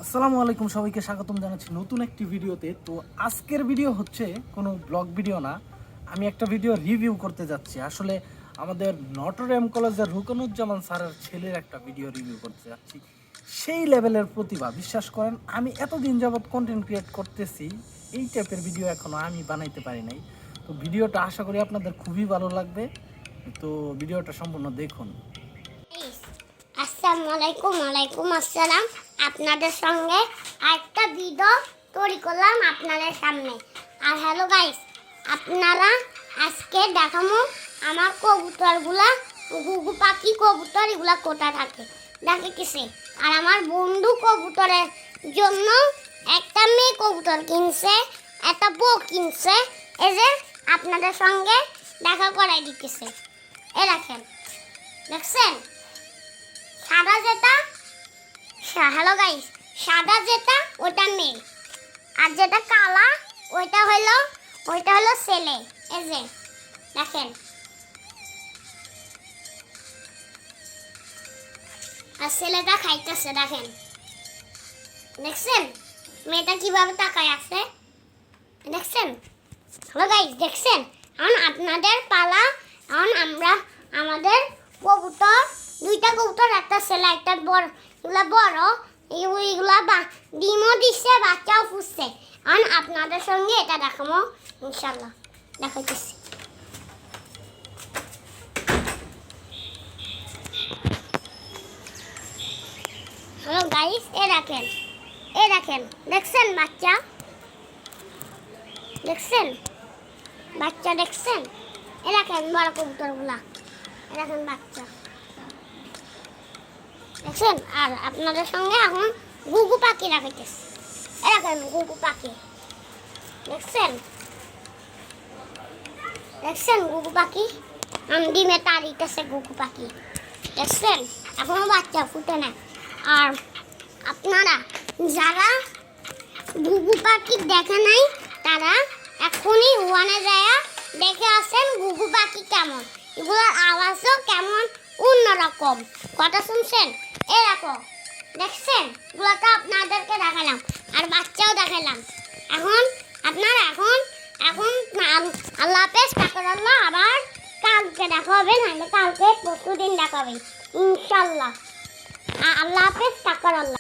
আসসালামু আলাইকুম, সবাইকে স্বাগতম জানাচ্ছি নতুন একটি ভিডিওতে। তো আজকের ভিডিও হচ্ছে কোনো ব্লগ ভিডিও না, আমি একটা ভিডিও রিভিউ করতে যাচ্ছি। আসলে আমাদের নটরডেম কলেজের রুকনুজ্জামান স্যারের ছেলের একটা ভিডিও রিভিউ করতে যাচ্ছি। সেই লেভেলের প্রতিভা, বিশ্বাস করেন আমি এতদিন যাবৎ কন্টেন্ট ক্রিয়েট করতেছি, এই টাইপের ভিডিও এখনও আমি বানাইতে পারি নাই। তো ভিডিওটা আশা করি আপনাদের খুবই ভালো লাগবে, তো ভিডিওটা সম্পূর্ণ দেখুন। আসসালামু আলাইকুম। ওয়ালাইকুম আসসালাম। আপনাদের সঙ্গে একটা ভিডিও তৈরি করলাম আপনাদের সামনে। আর হ্যালো গাইস, আপনারা আজকে দেখাবো আমার কবুতরগুলা, ঘুঘু পাখি কবুতর এগুলা কোথা থাকে দেখে কিসে। আর আমার বন্ধু কবুতরের জন্য একটা মেয়ে কবুতর কিনছে, একটা বউ কিনছে। এই যে আপনাদের সঙ্গে দেখা করাই দিতেছে। এ দেখেন, দেখছেন সাদা যেটা, হ্যালো গাইস, সাদা যেটা ওটা মেয়ে, আর যেটা কালা ওইটা হলো ছেলে। এই যে দেখেন, আর ছেলেটা খাইতেছে দেখেন, দেখছেন মেয়েটা কিভাবে তাকায় আছে, দেখছেন হ্যালো গাইস, দেখছেন। এখন আপনাদের পালা, এখন আমরা আমাদের কবুতর, দুইটা কবুতর, একটা ছেলে একটা বড়, এগুলা বড়, এইগুলা ডিমও দিচ্ছে, বাচ্চাও ফুটছে। এখন আপনাদের সঙ্গে এটা দেখাবো ইনশাল্লাহ, দেখাইতেছি। হ্যালো গাইস, এ দেখেন, দেখছেন বাচ্চা, দেখছেন বাচ্চা, দেখছেন। এ দেখেন বড় কবুতরগুলা, এ দেখেন বাচ্চা, দেখছেন। আর আপনাদের সঙ্গে এখন ঘুঘু পাখি রাখাইতেছে। এ দেখেন ঘুঘু পাখি, দেখছেন ঘুঘু পাখি, ডিমে তাড়িতেছে ঘুঘু পাখি, দেখছেন। এখনো বাচ্চা ফুটে না। আর আপনারা যারা ঘুঘু পাখি দেখে নাই, তারা এখনই ওয়ানে যায় দেখে আসেন ঘুঘু পাখি কেমন, এগুলোর আওয়াজও কেমন অন্যরকম। কথা শুনছেন? এরকম দেখছেন, এগুলো তো আপনাদেরকে দেখালাম, আর বাচ্চাও দেখালাম। এখন আপনারা এখন আল্লাহ হাফেজ, তারপর আল্লাহ আবার কালকে দেখা হবে, নাহলে কালকে পরশুদিন দেখা হবে ইনশাল্লাহ। আল্লাহ হাফেজ, তারপর আল্লাহ।